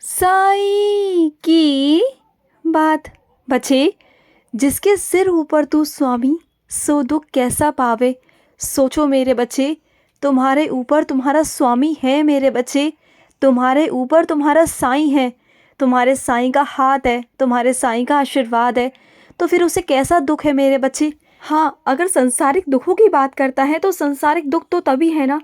साईं की बात। बचे जिसके सिर ऊपर तू स्वामी, सो दुख कैसा पावे। सोचो मेरे बच्चे, तुम्हारे ऊपर तुम्हारा स्वामी है मेरे बच्चे, तुम्हारे ऊपर तुम्हारा साईं है, तुम्हारे साईं का हाथ है, तुम्हारे साईं का आशीर्वाद है, तो फिर उसे कैसा दुख है मेरे बच्चे। हाँ, अगर संसारिक दुखों की बात करता है तो संसारिक दुख तो तभी है ना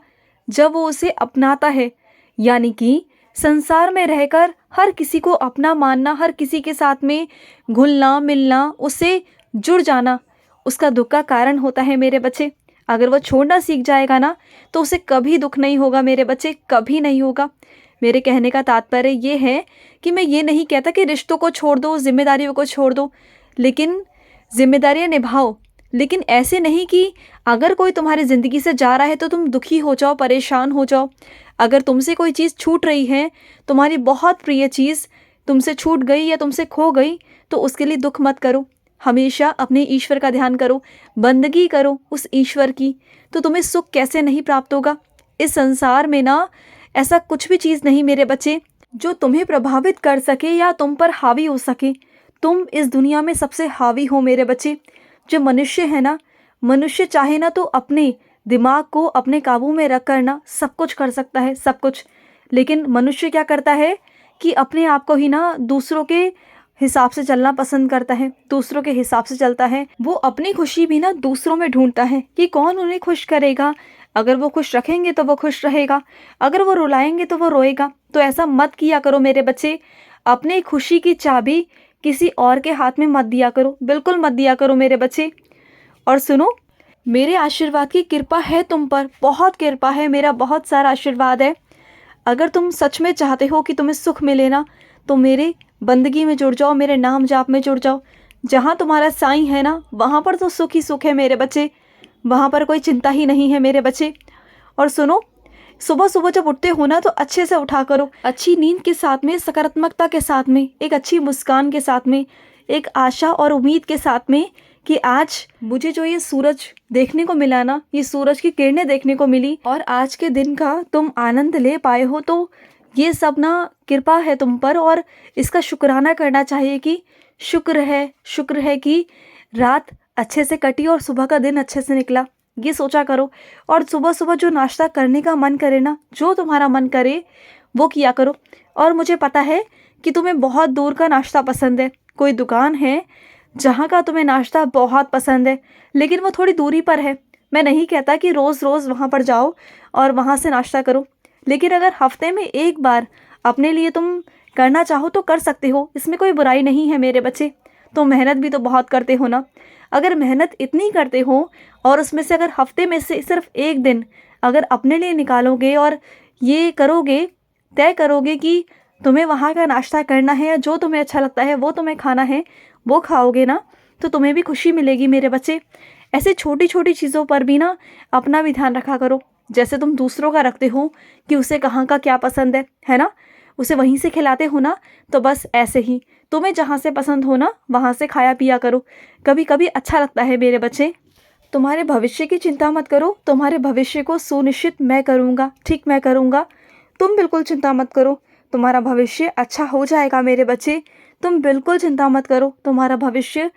जब वो उसे अपनाता है, यानी कि संसार में रहकर हर किसी को अपना मानना, हर किसी के साथ में घुलना मिलना, उससे जुड़ जाना उसका दुख का कारण होता है मेरे बच्चे। अगर वो छोड़ना सीख जाएगा ना तो उसे कभी दुख नहीं होगा मेरे बच्चे, कभी नहीं होगा। मेरे कहने का तात्पर्य ये है कि मैं ये नहीं कहता कि रिश्तों को छोड़ दो, जिम्मेदारियों को छोड़ दो, लेकिन जिम्मेदारियां निभाओ, लेकिन ऐसे नहीं कि अगर कोई तुम्हारी ज़िंदगी से जा रहा है तो तुम दुखी हो जाओ, परेशान हो जाओ। अगर तुमसे कोई चीज़ छूट रही है, तुम्हारी बहुत प्रिय चीज़ तुमसे छूट गई या तुमसे खो गई, तो उसके लिए दुख मत करो। हमेशा अपने ईश्वर का ध्यान करो, बंदगी करो उस ईश्वर की, तो तुम्हें सुख कैसे नहीं प्राप्त होगा। इस संसार में ना ऐसा कुछ भी चीज़ नहीं मेरे बच्चे जो तुम्हें प्रभावित कर सके या तुम पर हावी हो सके। तुम इस दुनिया में सबसे हावी हो मेरे बच्चे। जो मनुष्य है ना, मनुष्य चाहे ना तो अपने दिमाग को अपने काबू में रख कर ना सब कुछ कर सकता है, सब कुछ। लेकिन मनुष्य क्या करता है कि अपने आप को ही ना दूसरों के हिसाब से चलना पसंद करता है, दूसरों के हिसाब से चलता है। वो अपनी खुशी भी ना दूसरों में ढूंढता है कि कौन उन्हें खुश करेगा। अगर वो खुश रखेंगे तो वो खुश रहेगा, अगर वो रुलाएंगे तो वो रोएगा। तो ऐसा मत किया करो मेरे बच्चे। अपनी खुशी की चाबी किसी और के हाथ में मत दिया करो, बिल्कुल मत दिया करो मेरे बच्चे। और सुनो, मेरे आशीर्वाद की कृपा है तुम पर, बहुत कृपा है, मेरा बहुत सारा आशीर्वाद है। अगर तुम सच में चाहते हो कि तुम्हें सुख मिले ना, तो मेरे बंदगी में जुड़ जाओ, मेरे नाम जाप में जुड़ जाओ। जहाँ तुम्हारा साईं है ना, वहाँ पर तो सुख ही सुख है मेरे बच्चे, वहाँ पर कोई चिंता ही नहीं है मेरे बच्चे। और सुनो, सुबह सुबह जब उठते हो ना तो अच्छे से उठा करो, अच्छी नींद के साथ में, सकारात्मकता के साथ में, एक अच्छी मुस्कान के साथ में, एक आशा और उम्मीद के साथ में कि आज मुझे जो ये सूरज देखने को मिला ना, ये सूरज की किरणें देखने को मिली और आज के दिन का तुम आनंद ले पाए हो, तो ये सब ना कृपा है तुम पर। और इसका शुक्राना करना चाहिए कि शुक्र है कि रात अच्छे से कटी और सुबह का दिन अच्छे से निकला, ये सोचा करो। और सुबह सुबह जो नाश्ता करने का मन करे ना, जो तुम्हारा मन करे वो किया करो। और मुझे पता है कि तुम्हें बहुत दूर का नाश्ता पसंद है, कोई दुकान है जहाँ का तुम्हें नाश्ता बहुत पसंद है, लेकिन वो थोड़ी दूरी पर है। मैं नहीं कहता कि रोज़ रोज़ वहाँ पर जाओ और वहाँ से नाश्ता करो, लेकिन अगर हफ्ते में एक बार अपने लिए तुम करना चाहो तो कर सकते हो, इसमें कोई बुराई नहीं है मेरे बच्चे। तो मेहनत भी तो बहुत करते हो ना, अगर मेहनत इतनी करते हो और उसमें से अगर हफ्ते में से सिर्फ एक दिन अगर अपने लिए निकालोगे और ये करोगे, तय करोगे कि तुम्हें वहाँ का नाश्ता करना है या जो तुम्हें अच्छा लगता है वो तुम्हें खाना है, वो खाओगे ना, तो तुम्हें भी खुशी मिलेगी मेरे बच्चे। ऐसे छोटी छोटी चीज़ों पर भी ना अपना भी ध्यान रखा करो। जैसे तुम दूसरों का रखते हो कि उसे कहाँ का क्या पसंद है ना, उसे वहीं से खिलाते हो ना, तो बस ऐसे ही तुम्हें जहाँ से पसंद हो ना वहाँ से खाया पिया करो, कभी कभी अच्छा लगता है मेरे बच्चे। तुम्हारे भविष्य की चिंता मत करो, तुम्हारे भविष्य को सुनिश्चित मैं करूँगा, ठीक मैं करूँगा। तुम बिल्कुल चिंता मत करो, तुम्हारा भविष्य अच्छा हो जाएगा मेरे बच्चे। तुम बिल्कुल चिंता मत करो, तुम्हारा भविष्य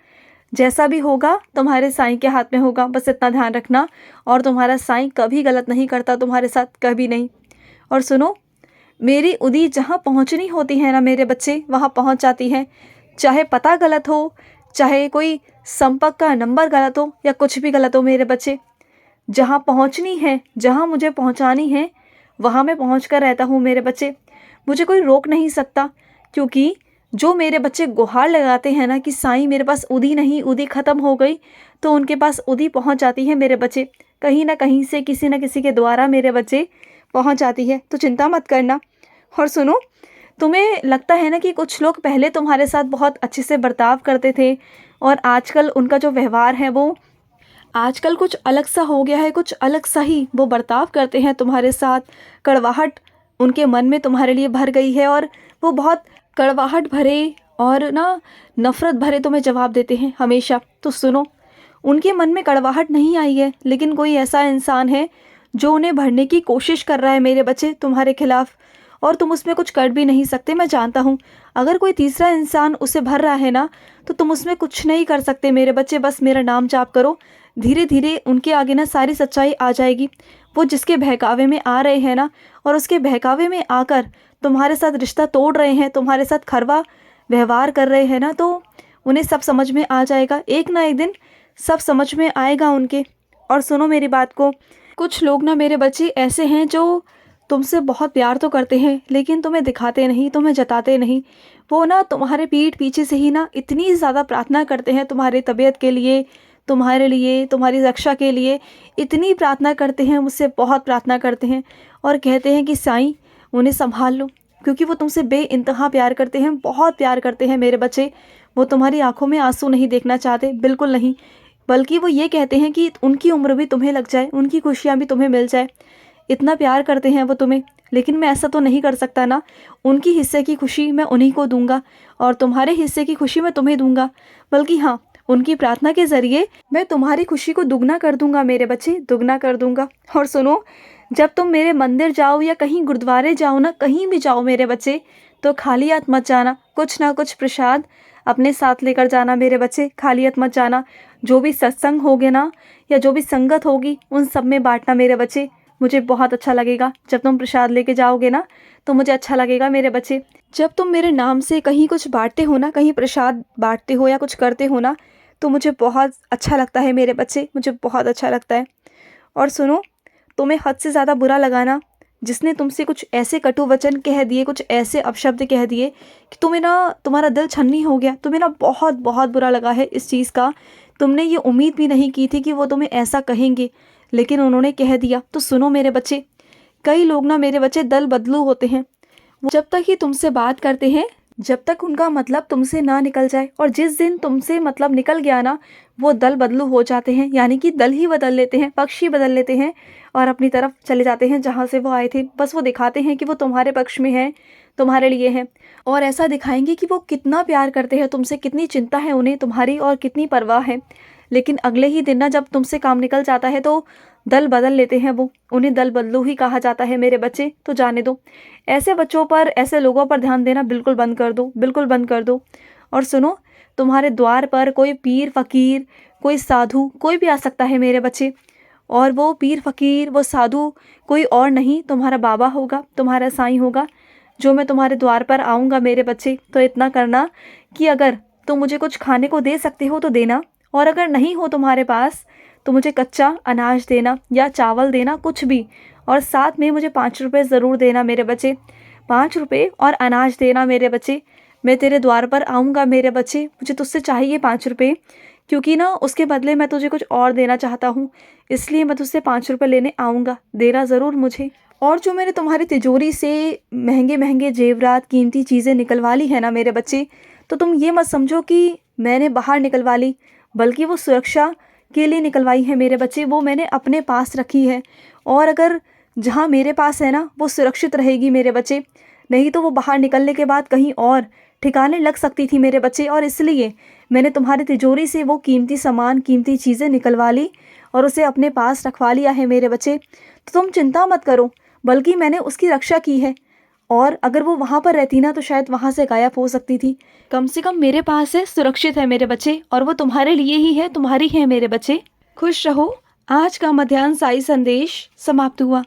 जैसा भी होगा तुम्हारे साईं के हाथ में होगा, बस इतना ध्यान रखना। और तुम्हारा साईं कभी गलत नहीं करता तुम्हारे साथ, कभी नहीं। और सुनो, मेरी उदी जहाँ पहुँचनी होती है ना मेरे बच्चे, वहाँ पहुँच जाती है। चाहे पता गलत हो, चाहे कोई संपर्क का नंबर गलत हो या कुछ भी गलत हो मेरे बच्चे, जहाँ पहुँचनी है, जहाँ मुझे पहुँचानी है, वहाँ मैं पहुँच कर रहता हूँ मेरे बच्चे। मुझे कोई रोक नहीं सकता, क्योंकि जो मेरे बच्चे गुहार लगाते हैं ना कि साईं मेरे पास उदी नहीं, उदी ख़त्म हो गई, तो उनके पास उदी पहुँच जाती है मेरे बच्चे, कहीं ना कहीं से, किसी न किसी के द्वारा मेरे बच्चे पहुँच जाती है। तो चिंता मत करना। और सुनो, तुम्हें लगता है ना कि कुछ लोग पहले तुम्हारे साथ बहुत अच्छे से बर्ताव करते थे और आजकल उनका जो व्यवहार है वो आजकल कुछ अलग सा हो गया है, कुछ अलग सा ही वो बर्ताव करते हैं तुम्हारे साथ। कड़वाहट उनके मन में तुम्हारे लिए भर गई है और वो बहुत कड़वाहट भरे और ना नफ़रत भरे तुम्हें जवाब देते हैं हमेशा। तो सुनो, उनके मन में कड़वाहट नहीं आई है, लेकिन कोई ऐसा इंसान है जो उन्हें भरने की कोशिश कर रहा है मेरे बच्चे तुम्हारे खिलाफ। और तुम उसमें कुछ कर भी नहीं सकते, मैं जानता हूँ। अगर कोई तीसरा इंसान उसे भर रहा है ना, तो तुम उसमें कुछ नहीं कर सकते मेरे बच्चे। बस मेरा नाम जाप करो, धीरे धीरे उनके आगे ना सारी सच्चाई आ जाएगी। वो जिसके बहकावे में आ रहे हैं ना, और उसके बहकावे में आकर तुम्हारे साथ रिश्ता तोड़ रहे हैं, तुम्हारे साथ खरवा व्यवहार कर रहे हैं ना, तो उन्हें सब समझ में आ जाएगा। एक ना एक दिन सब समझ में आएगा उनके। और सुनो मेरी बात को, कुछ लोग ना मेरे बच्चे ऐसे हैं जो तुमसे बहुत प्यार तो करते हैं, लेकिन तुम्हें दिखाते नहीं, तुम्हें जताते नहीं। वो ना तुम्हारे पीठ पीछे से ही ना इतनी ज़्यादा प्रार्थना करते हैं तुम्हारी तबीयत के लिए, तुम्हारे लिए, तुम्हारी रक्षा के लिए। इतनी प्रार्थना करते हैं, मुझसे बहुत प्रार्थना करते हैं, और कहते हैं कि साईं उन्हें संभाल लो, क्योंकि वो तुमसे बेइंतहा प्यार करते हैं, बहुत प्यार करते हैं मेरे बच्चे। वो तुम्हारी आंखों में आंसू नहीं देखना चाहते, बिल्कुल नहीं। बल्कि वो ये कहते हैं कि उनकी उम्र भी तुम्हें लग जाए, उनकी खुशियाँ भी तुम्हें मिल जाए। इतना प्यार करते हैं वो तुम्हें। लेकिन मैं ऐसा तो नहीं कर सकता ना, उनकी हिस्से की खुशी मैं उन्हीं को दूंगा, और तुम्हारे हिस्से की खुशी मैं तुम्हें दूंगा। बल्कि हाँ, उनकी प्रार्थना के ज़रिए मैं तुम्हारी खुशी को दुगना कर दूंगा मेरे बच्चे, दुगना कर दूंगा। और सुनो, जब तुम मेरे मंदिर जाओ या कहीं गुरुद्वारे जाओ ना, कहीं भी जाओ मेरे बच्चे, तो खाली हाथ मत जाना। कुछ ना कुछ प्रसाद अपने साथ लेकर जाना मेरे बच्चे, खाली हाथ मत जाना। जो भी सत्संग होगे ना, या जो भी संगत होगी, उन सब में बांटना मेरे बच्चे। मुझे बहुत अच्छा लगेगा जब तुम प्रसाद लेके जाओगे ना, तो मुझे अच्छा लगेगा मेरे बच्चे। जब तुम मेरे नाम से कहीं कुछ बांटते हो ना, कहीं प्रसाद बांटते हो या कुछ करते हो ना, तो मुझे बहुत अच्छा लगता है मेरे बच्चे, मुझे बहुत अच्छा लगता है। और सुनो, तुम्हें हद से ज़्यादा बुरा लगा ना, जिसने तुमसे कुछ ऐसे कटु वचन कह दिए, कुछ ऐसे अपशब्द कह दिए कि तुम्हें ना, तुम्हारा दिल छन्नी हो गया, तुम्हें ना बहुत बहुत बुरा लगा है इस चीज़ का। तुमने ये उम्मीद भी नहीं की थी कि वो तुम्हें ऐसा कहेंगे, लेकिन उन्होंने कह दिया। तो सुनो मेरे बच्चे, कई लोग ना मेरे बच्चे दल बदलू होते हैं। वो जब तक ही तुमसे बात करते हैं, जब तक उनका मतलब तुमसे ना निकल जाए, और जिस दिन तुमसे मतलब निकल गया ना, वो दल बदलू हो जाते हैं। यानी कि दल ही बदल लेते हैं, पक्ष ही बदल लेते हैं, और अपनी तरफ चले जाते हैं जहाँ से वो आए थे। बस वो दिखाते हैं कि वो तुम्हारे पक्ष में हैं, तुम्हारे लिए हैं, और ऐसा दिखाएंगे कि वो कितना प्यार करते हैं तुमसे, कितनी चिंता है उन्हें तुम्हारी, और कितनी परवाह है। लेकिन अगले ही दिन ना, जब तुमसे काम निकल जाता है, तो दल बदल लेते हैं वो। उन्हें दल बदलू ही कहा जाता है मेरे बच्चे। तो जाने दो, ऐसे बच्चों पर, ऐसे लोगों पर ध्यान देना बिल्कुल बंद कर दो, बिल्कुल बंद कर दो। और सुनो, तुम्हारे द्वार पर कोई पीर फकीर, कोई साधु, कोई भी आ सकता है मेरे बच्चे। और वो पीर फकीर, वो साधु कोई और नहीं, तुम्हारा बाबा होगा, तुम्हारा साईं होगा, जो मैं तुम्हारे द्वार पर आऊँगा मेरे बच्चे। तो इतना करना कि अगर तुम मुझे कुछ खाने को दे सकते हो तो देना, और अगर नहीं हो तुम्हारे पास, तो मुझे कच्चा अनाज देना या चावल देना, कुछ भी। और साथ में मुझे 5 रुपये ज़रूर देना मेरे बच्चे, 5 रुपये और अनाज देना मेरे बच्चे। मैं तेरे द्वार पर आऊँगा मेरे बच्चे, मुझे तुझसे चाहिए 5 रुपये, क्योंकि ना उसके बदले मैं तुझे कुछ और देना चाहता हूँ, इसलिए मैं तुझसे 5 रुपये लेने आऊँगा, देना ज़रूर मुझे। और जो मैंने तुम्हारी तिजोरी से महंगे महंगे जेवरात, कीमती चीज़ें निकलवा ली है ना मेरे बच्चे, तो तुम ये मत समझो कि मैंने बाहर निकलवा ली, बल्कि वो सुरक्षा के लिए निकलवाई है मेरे बच्चे। वो मैंने अपने पास रखी है, और अगर जहाँ मेरे पास है ना, वो सुरक्षित रहेगी मेरे बच्चे। नहीं तो वो बाहर निकलने के बाद कहीं और ठिकाने लग सकती थी मेरे बच्चे। और इसलिए मैंने तुम्हारी तिजोरी से वो कीमती सामान, कीमती चीज़ें निकलवा ली, और उसे अपने पास रखवा लिया है मेरे बच्चे। तो तुम चिंता मत करो, बल्कि मैंने उसकी रक्षा की है। और अगर वो वहाँ पर रहती ना, तो शायद वहाँ से गायब हो सकती थी। कम से कम मेरे पास है, सुरक्षित है मेरे बच्चे, और वो तुम्हारे लिए ही है, तुम्हारी है मेरे बच्चे। खुश रहो। आज का मध्याह्न साई संदेश समाप्त हुआ।